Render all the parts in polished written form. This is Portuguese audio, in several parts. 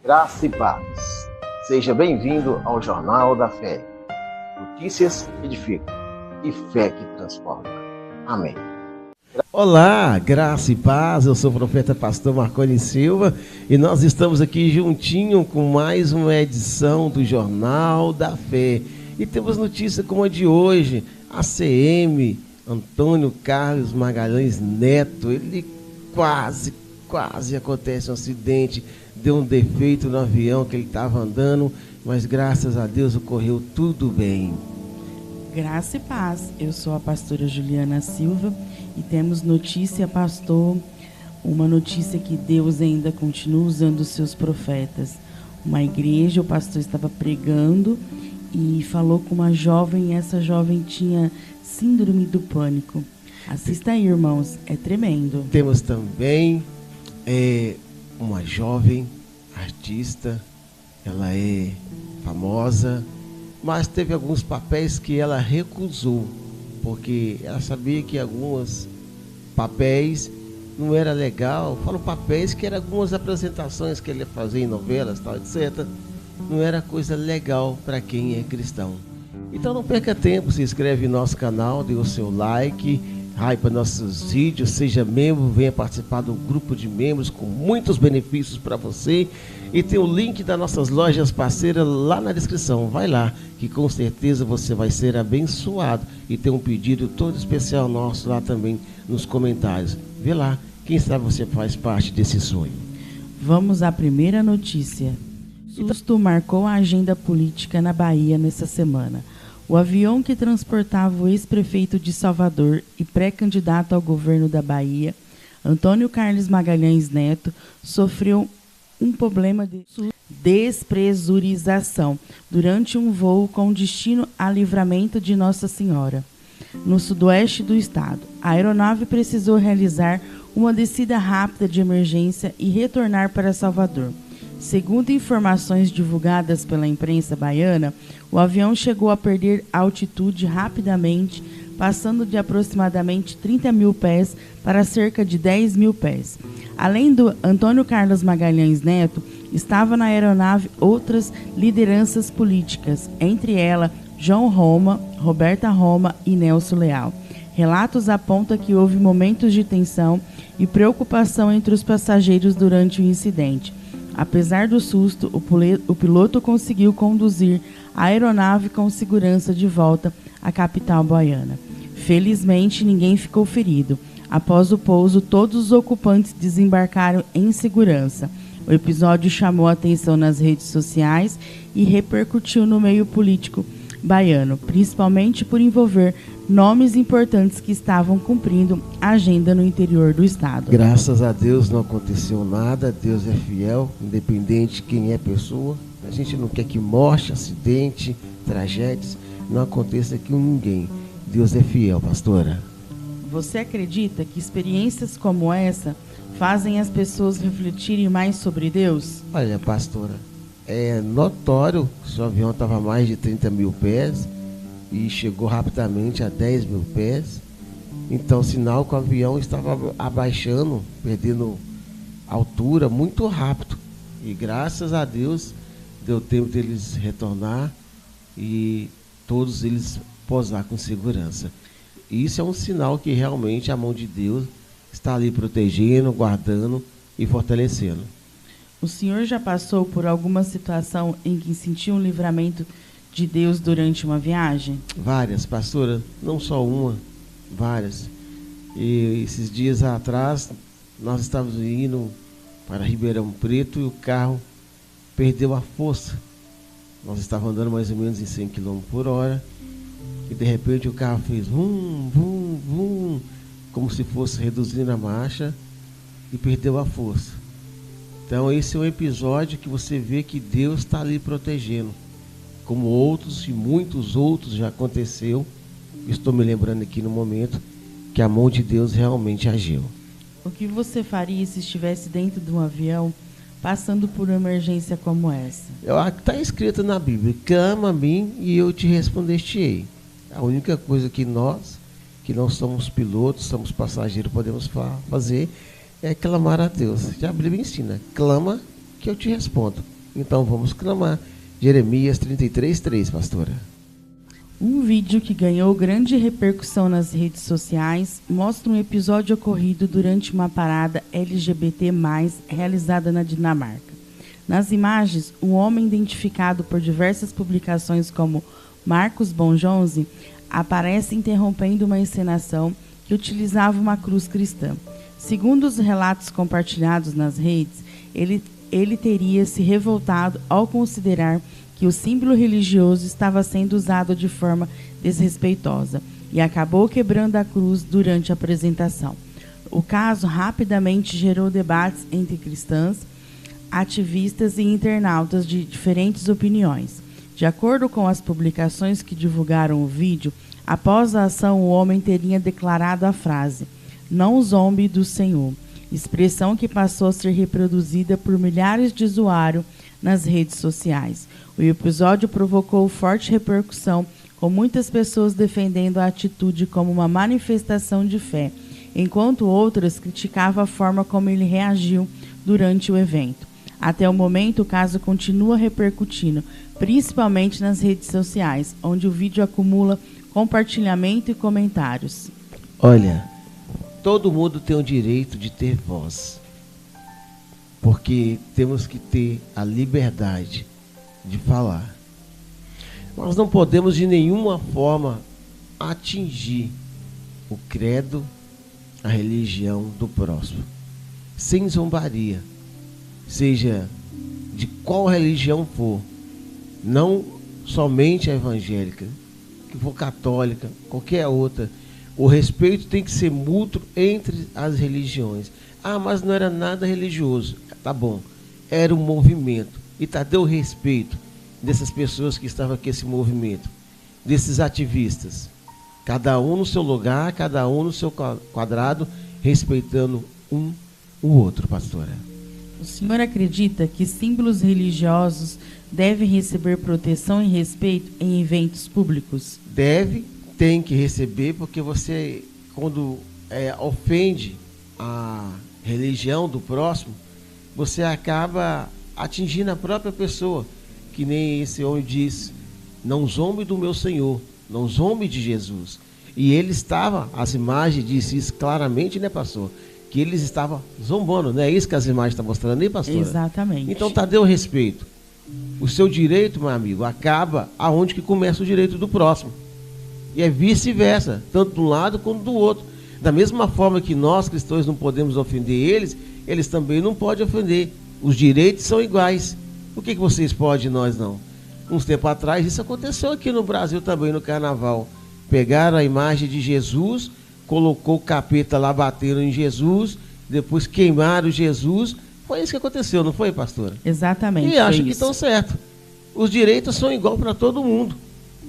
Graça e paz. Seja bem-vindo ao Jornal da Fé. Notícias que edificam e fé que transforma. Amém. Olá, graça e paz. Eu sou o profeta pastor Marconi Silva e nós estamos aqui juntinho com mais uma edição do Jornal da Fé. E temos notícia como a de hoje. ACM, Antônio Carlos Magalhães Neto, ele quase acontece um acidente, deu um defeito no avião que ele estava andando, mas graças a Deus ocorreu tudo bem. Graça e paz, eu sou a pastora Juliana Silva e temos notícia, pastor, uma notícia que Deus ainda continua usando os seus profetas. Uma igreja, o pastor estava pregando e falou com uma jovem, e essa jovem tinha síndrome do pânico. Assista aí, irmãos, é tremendo. Temos também uma jovem artista, ela é famosa, mas teve alguns papéis que ela recusou, porque ela sabia que alguns papéis não era legal. Falo papéis que eram algumas apresentações que ele ia fazer em novelas, tal, etc. Não era coisa legal para quem é cristão. Então não perca tempo, se inscreve no nosso canal, dê o seu like, hype nossos vídeos, seja membro, venha participar do grupo de membros com muitos benefícios para você. E tem o link das nossas lojas parceiras lá na descrição. Vai lá, que com certeza você vai ser abençoado. E tem um pedido todo especial nosso lá também nos comentários. Vê lá, quem sabe você faz parte desse sonho. Vamos à primeira notícia. Susto marcou a agenda política na Bahia nessa semana. O avião que transportava o ex-prefeito de Salvador e pré-candidato ao governo da Bahia, Antônio Carlos Magalhães Neto, sofreu um problema de despressurização durante um voo com destino a Livramento de Nossa Senhora, no sudoeste do estado. A aeronave precisou realizar uma descida rápida de emergência e retornar para Salvador. Segundo informações divulgadas pela imprensa baiana, o avião chegou a perder altitude rapidamente, passando de aproximadamente 30 mil pés para cerca de 10 mil pés. Além do Antônio Carlos Magalhães Neto, estava na aeronave outras lideranças políticas, entre elas João Roma, Roberta Roma e Nelson Leal. Relatos apontam que houve momentos de tensão e preocupação entre os passageiros durante o incidente. Apesar do susto, o piloto conseguiu conduzir a aeronave com segurança de volta à capital baiana. Felizmente, ninguém ficou ferido. Após o pouso, todos os ocupantes desembarcaram em segurança. O episódio chamou a atenção nas redes sociais e repercutiu no meio político baiano, principalmente por envolver nomes importantes que estavam cumprindo a agenda no interior do estado. Graças a Deus não aconteceu nada, Deus é fiel, independente de quem é a pessoa. A gente não quer que morte, acidente, tragédias não aconteça com ninguém. Deus é fiel, pastora. Você acredita que experiências como essa fazem as pessoas refletirem mais sobre Deus? Olha, pastora, é notório que o avião estava a mais de 30 mil pés e chegou rapidamente a 10 mil pés. Então, sinal que o avião estava abaixando, perdendo altura muito rápido. E graças a Deus, deu tempo deles retornar e todos eles pousar com segurança. Isso é um sinal que realmente a mão de Deus está ali protegendo, guardando e fortalecendo. O senhor já passou por alguma situação em que sentiu um livramento de Deus durante uma viagem? Várias, pastora, não só uma, várias. E esses dias atrás, nós estávamos indo para Ribeirão Preto e o carro perdeu a força. Nós estávamos andando mais ou menos em 100 km por hora e de repente o carro fez vum, vum, vum, como se fosse reduzindo a marcha e perdeu a força. Então esse é um episódio que você vê que Deus está ali protegendo, como outros e muitos outros já aconteceu. Estou me lembrando aqui no momento que a mão de Deus realmente agiu. O que você faria se estivesse dentro de um avião passando por uma emergência como essa? Está escrito na Bíblia: clama a mim e eu te responder-te-ei. A única coisa que nós, que não somos pilotos, somos passageiros, podemos fazer é clamar a Deus. Já a Bíblia ensina: clama que eu te respondo. Então vamos clamar. Jeremias 33:3, pastora. Um vídeo que ganhou grande repercussão nas redes sociais mostra um episódio ocorrido durante uma parada LGBT+, realizada na Dinamarca. Nas imagens, um homem identificado por diversas publicações como Marcos Bonjonzi aparece interrompendo uma encenação que utilizava uma cruz cristã. Segundo os relatos compartilhados nas redes, ele teria se revoltado ao considerar que o símbolo religioso estava sendo usado de forma desrespeitosa e acabou quebrando a cruz durante a apresentação. O caso rapidamente gerou debates entre cristãs, ativistas e internautas de diferentes opiniões. De acordo com as publicações que divulgaram o vídeo, após a ação o homem teria declarado a frase "Não zombe do Senhor", expressão que passou a ser reproduzida por milhares de usuários nas redes sociais. O episódio provocou forte repercussão, com muitas pessoas defendendo a atitude como uma manifestação de fé, enquanto outras criticavam a forma como ele reagiu durante o evento. Até o momento, o caso continua repercutindo, principalmente nas redes sociais, onde o vídeo acumula compartilhamento e comentários. Olha, todo mundo tem o direito de ter voz, porque temos que ter a liberdade de falar. Nós não podemos de nenhuma forma atingir o credo, a religião do próximo, sem zombaria, seja de qual religião for, não somente a evangélica, que for católica, qualquer outra. O respeito tem que ser mútuo entre as religiões. Ah, mas não era nada religioso. Tá bom, era um movimento. E deu respeito dessas pessoas que estavam aqui, esse movimento, desses ativistas. Cada um no seu lugar, cada um no seu quadrado, respeitando o outro, pastora. O senhor acredita que símbolos religiosos devem receber proteção e respeito em eventos públicos? Tem que receber, porque você, quando ofende a religião do próximo, você acaba atingindo a própria pessoa, que nem esse homem diz: não zombe do meu Senhor, não zombe de Jesus. E ele estava, as imagens dizem isso claramente, né, pastor? Que eles estavam zombando, não é isso que as imagens estão mostrando aí, pastor? Exatamente. Então deu respeito. O seu direito, meu amigo, acaba aonde que começa o direito do próximo. E é vice-versa, tanto de um lado quanto do outro. Da mesma forma que nós, cristãos, não podemos ofender eles, eles também não podem ofender. Os direitos são iguais. Por que vocês podem e nós não? Uns tempos atrás, isso aconteceu aqui no Brasil também, no carnaval. Pegaram a imagem de Jesus, colocou o capeta lá, bateram em Jesus, depois queimaram Jesus. Foi isso que aconteceu, não foi, pastora? Exatamente. E acho que estão certos. Os direitos são iguais para todo mundo.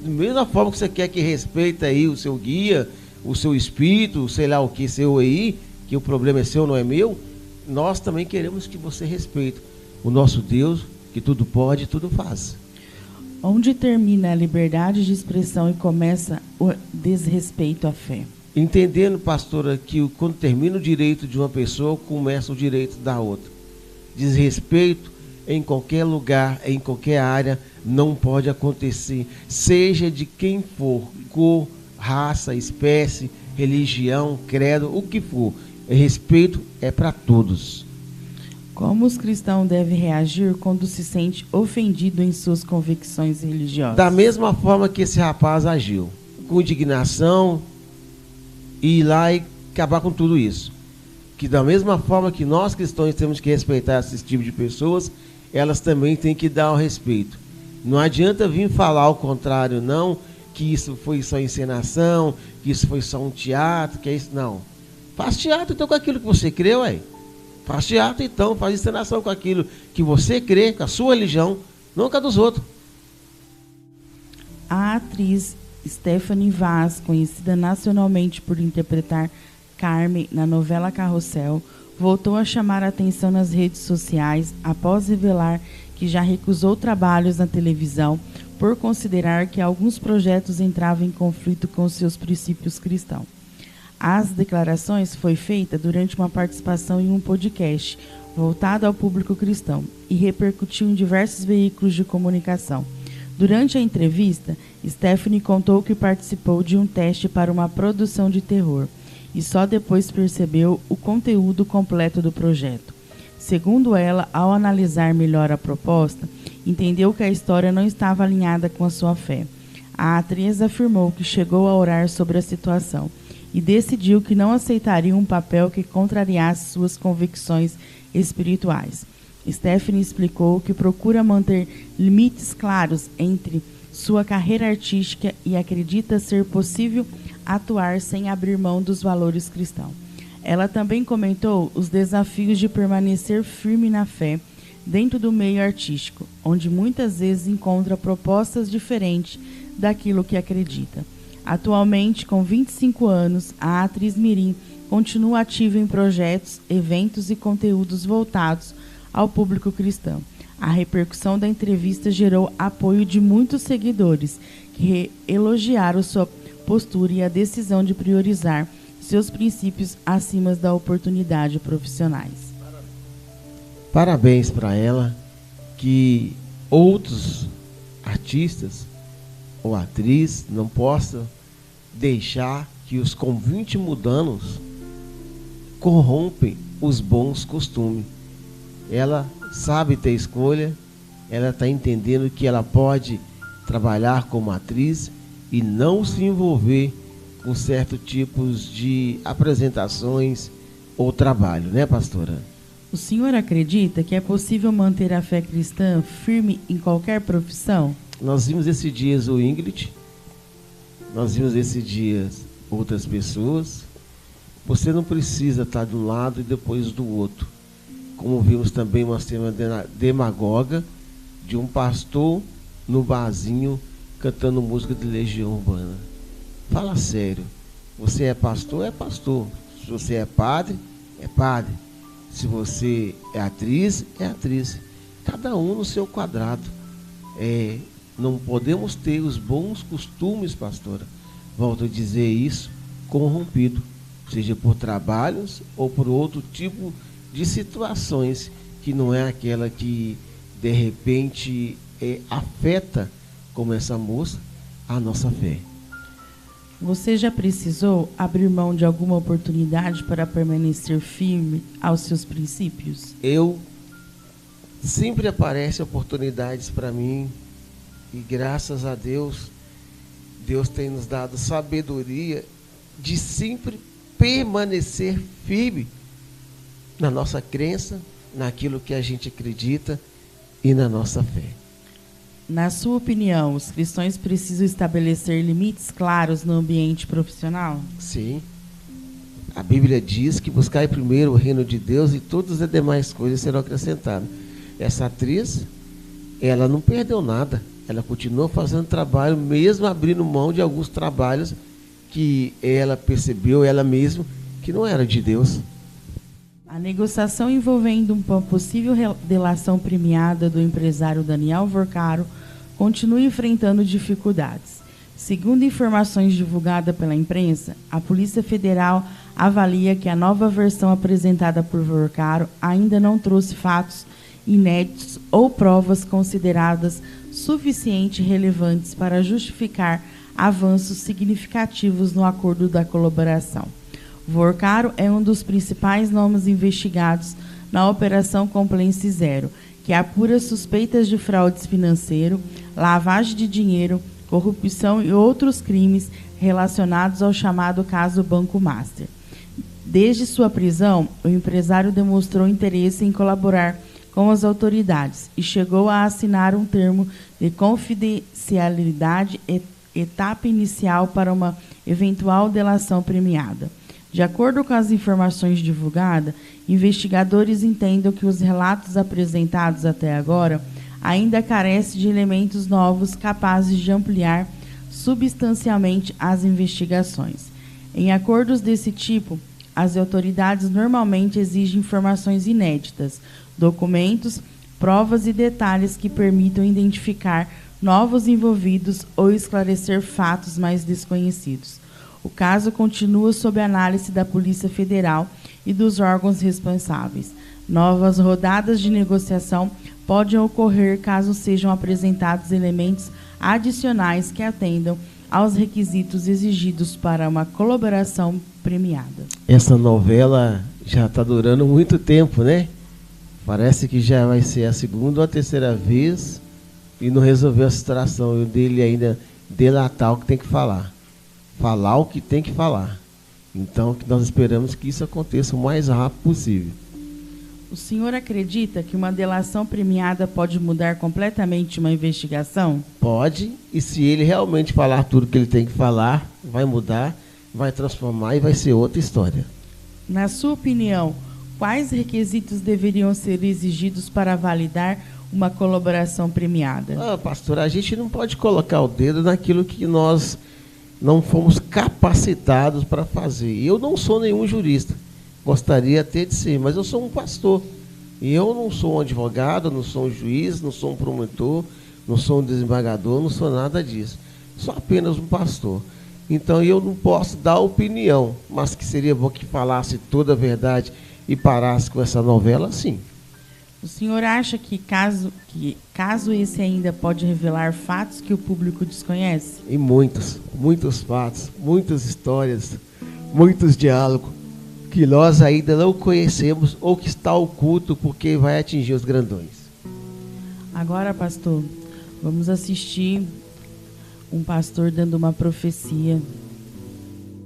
Da mesma forma que você quer que respeite aí o seu guia, o seu espírito, sei lá o que seu aí, que o problema é seu, não é meu, nós também queremos que você respeite o nosso Deus, que tudo pode e tudo faz. Onde termina a liberdade de expressão e começa o desrespeito à fé? Entendendo, pastora, que quando termina o direito de uma pessoa, começa o direito da outra. Desrespeito em qualquer lugar, em qualquer área, não pode acontecer, seja de quem for, cor, raça, espécie, religião, credo, o que for. Respeito é para todos. Como os cristãos devem reagir quando se sente ofendido em suas convicções religiosas? Da mesma forma que esse rapaz agiu, com indignação, e ir lá e acabar com tudo isso. Que da mesma forma que nós cristãos temos que respeitar esse tipo de pessoas, elas também têm que dar o respeito. Não adianta vir falar o contrário, não, que isso foi só encenação, que isso foi só um teatro, que é isso, não. Faz teatro então com aquilo que você crê, ué. Faz teatro então, faz encenação com aquilo que você crê, com a sua religião, não com a dos outros. A atriz Stephanie Vaz, conhecida nacionalmente por interpretar Carmen na novela Carrossel, voltou a chamar a atenção nas redes sociais após revelar que já recusou trabalhos na televisão por considerar que alguns projetos entravam em conflito com seus princípios cristãos. As declarações foi feita durante uma participação em um podcast, voltado ao público cristão, e repercutiu em diversos veículos de comunicação. Durante a entrevista, Stephanie contou que participou de um teste para uma produção de terror e só depois percebeu o conteúdo completo do projeto. Segundo ela, ao analisar melhor a proposta, entendeu que a história não estava alinhada com a sua fé. A atriz afirmou que chegou a orar sobre a situação e decidiu que não aceitaria um papel que contrariasse suas convicções espirituais. Stephanie explicou que procura manter limites claros entre sua carreira artística e acredita ser possível atuar sem abrir mão dos valores cristãos. Ela também comentou os desafios de permanecer firme na fé dentro do meio artístico, onde muitas vezes encontra propostas diferentes daquilo que acredita. Atualmente, com 25 anos, a atriz mirim continua ativa em projetos, eventos e conteúdos voltados ao público cristão. A repercussão da entrevista gerou apoio de muitos seguidores, que elogiaram sua postura e a decisão de priorizar seus princípios acima da oportunidade profissionais. Parabéns para ela, que outros artistas ou atriz não possam deixar que os convites mundanos corrompem os bons costumes. Ela sabe ter escolha, ela está entendendo que ela pode trabalhar como atriz e não se envolver com certos tipos de apresentações ou trabalho, né, pastora? O senhor acredita que é possível manter a fé cristã firme em qualquer profissão? Nós vimos esses dias o Ingrid, nós vimos esses dias outras pessoas. Você não precisa estar de um lado e depois do outro. Como vimos também uma cena demagoga de um pastor no barzinho cantando música de Legião Urbana. Fala sério. Você é pastor, é pastor. Se você é padre, é padre. Se você é atriz, é atriz. Cada um no seu quadrado. Não podemos ter os bons costumes, pastora, volto a dizer isso, corrompido, seja por trabalhos ou por outro tipo de situações que não é aquela que de repente afeta, como essa moça, a nossa fé. Você já precisou abrir mão de alguma oportunidade para permanecer firme aos seus princípios? Sempre aparecem oportunidades para mim e graças a Deus, Deus tem nos dado sabedoria de sempre permanecer firme na nossa crença, naquilo que a gente acredita e na nossa fé. Na sua opinião, os cristãos precisam estabelecer limites claros no ambiente profissional? Sim. A Bíblia diz que buscai primeiro o reino de Deus e todas as demais coisas serão acrescentadas. Essa atriz, ela não perdeu nada. Ela continuou fazendo trabalho, mesmo abrindo mão de alguns trabalhos que ela percebeu, ela mesma, que não era de Deus. A negociação envolvendo uma possível delação premiada do empresário Daniel Vorcaro continua enfrentando dificuldades. Segundo informações divulgadas pela imprensa, a Polícia Federal avalia que a nova versão apresentada por Vorcaro ainda não trouxe fatos inéditos ou provas consideradas suficientemente relevantes para justificar avanços significativos no acordo da colaboração. Vorcaro é um dos principais nomes investigados na Operação Compliance Zero, que apura suspeitas de fraudes financeiras, lavagem de dinheiro, corrupção e outros crimes relacionados ao chamado caso Banco Master. Desde sua prisão, o empresário demonstrou interesse em colaborar com as autoridades e chegou a assinar um termo de confidencialidade, etapa inicial para uma eventual delação premiada. De acordo com as informações divulgadas, investigadores entendem que os relatos apresentados até agora ainda carecem de elementos novos capazes de ampliar substancialmente as investigações. Em acordos desse tipo, as autoridades normalmente exigem informações inéditas, documentos, provas e detalhes que permitam identificar novos envolvidos ou esclarecer fatos mais desconhecidos. O caso continua sob análise da Polícia Federal e dos órgãos responsáveis, Novas rodadas de negociação podem ocorrer caso sejam apresentados elementos adicionais que atendam aos requisitos exigidos para uma colaboração premiada. Essa novela já está durando muito tempo, né? Parece que já vai ser a segunda ou a terceira vez e não resolveu a situação. E o dele ainda delatar o que tem que falar. Falar o que tem que falar. Então, nós esperamos que isso aconteça o mais rápido possível. O senhor acredita que uma delação premiada pode mudar completamente uma investigação? Pode, e se ele realmente falar tudo que ele tem que falar, vai mudar, vai transformar e vai ser outra história. Na sua opinião, quais requisitos deveriam ser exigidos para validar uma colaboração premiada? Pastor, a gente não pode colocar o dedo naquilo que nós não fomos capacitados para fazer. Eu não sou nenhum jurista. Gostaria até de ser, mas eu sou um pastor. E eu não sou um advogado, não sou um juiz, não sou um promotor, não sou um desembargador, não sou nada disso. Sou apenas um pastor. Então eu não posso dar opinião, mas que seria bom que falasse toda a verdade e parasse com essa novela, sim. O senhor acha que caso esse ainda pode revelar fatos que o público desconhece? E muitos fatos, muitas histórias, muitos diálogos que nós ainda não conhecemos ou que está oculto porque vai atingir os grandões. Agora, pastor, vamos assistir um pastor dando uma profecia.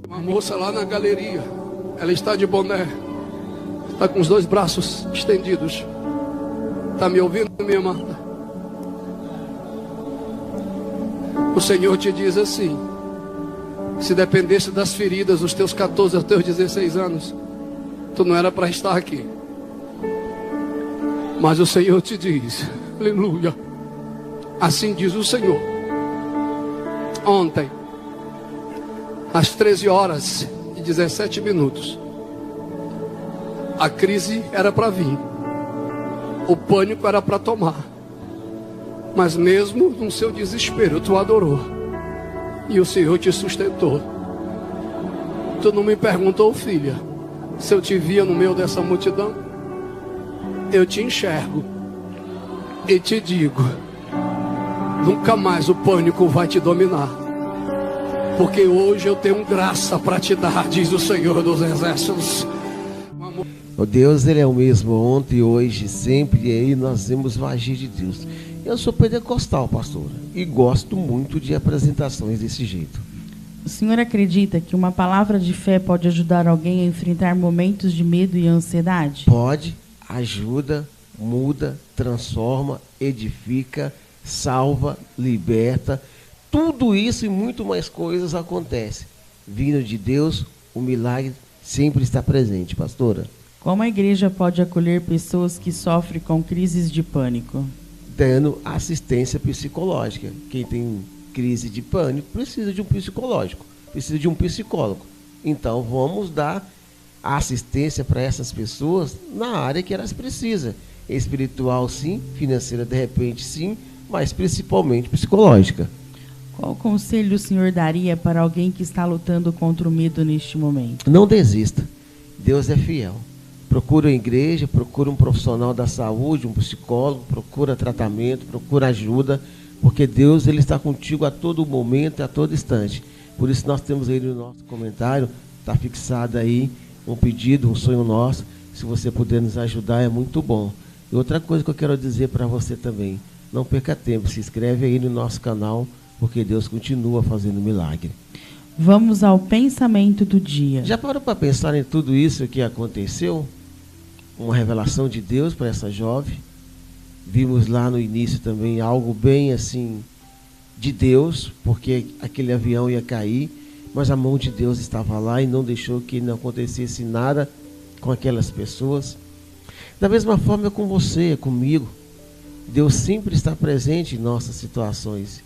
Uma moça lá na galeria, ela está de boné, está com os dois braços estendidos. Está me ouvindo, minha amada? O Senhor te diz assim: se dependesse das feridas dos teus 14 aos teus 16 anos, tu não era para estar aqui. Mas o Senhor te diz, aleluia, assim diz o Senhor: ontem, às 13 horas e 17 minutos, a crise era para vir, o pânico era para tomar, mas mesmo no seu desespero tu adorou e o Senhor te sustentou. Tu não me perguntou, filha, se eu te via no meio dessa multidão. Eu te enxergo e te digo: nunca mais o pânico vai te dominar, porque hoje eu tenho graça para te dar, diz o Senhor dos Exércitos. O Deus, Ele é o mesmo ontem, hoje, sempre, e aí nós vemos o agir de Deus. Eu sou pentecostal, pastor, e gosto muito de apresentações desse jeito. O senhor acredita que uma palavra de fé pode ajudar alguém a enfrentar momentos de medo e ansiedade? Pode, ajuda, muda, transforma, edifica, salva, liberta. Tudo isso e muito mais coisas acontece. Vindo de Deus, o milagre sempre está presente, pastora. Como a igreja pode acolher pessoas que sofrem com crises de pânico? Dando assistência psicológica. Quem tem crise de pânico precisa de um psicológico, precisa de um psicólogo. Então vamos dar assistência para essas pessoas na área que elas precisam. Espiritual sim, financeira de repente sim, mas principalmente psicológica. Qual conselho o senhor daria para alguém que está lutando contra o medo neste momento? Não desista. Deus é fiel. Procura a igreja, procura um profissional da saúde, um psicólogo, procura tratamento, procura ajuda, porque Deus, Ele está contigo a todo momento e a todo instante. Por isso nós temos aí no nosso comentário, está fixado aí um pedido, um sonho nosso. Se você puder nos ajudar, é muito bom. E outra coisa que eu quero dizer para você também: não perca tempo, se inscreve aí no nosso canal, porque Deus continua fazendo milagre. Vamos ao pensamento do dia. Já parou para pensar em tudo isso que aconteceu? Uma revelação de Deus para essa jovem. Vimos lá no início também algo bem assim de Deus, porque aquele avião ia cair, mas a mão de Deus estava lá e não deixou que não acontecesse nada com aquelas pessoas. Da mesma forma é com você, é comigo. Deus sempre está presente em nossas situações.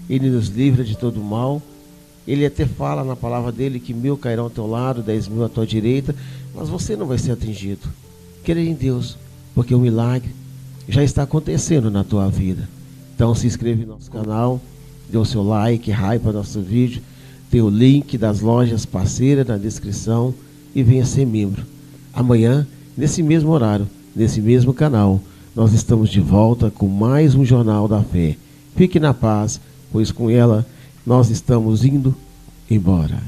Ele nos livra de todo mal. Ele até fala na palavra dele que 1000 cairão ao teu lado, 10.000 à tua direita, mas você não vai ser atingido. Creia em Deus, porque o milagre já está acontecendo na tua vida. Então se inscreve no nosso canal, dê o seu like, hype nosso vídeo, tem o link das lojas parceiras na descrição e venha ser membro. Amanhã, nesse mesmo horário, nesse mesmo canal, nós estamos de volta com mais um Jornal da Fé. Fique na paz, pois com ela nós estamos indo embora.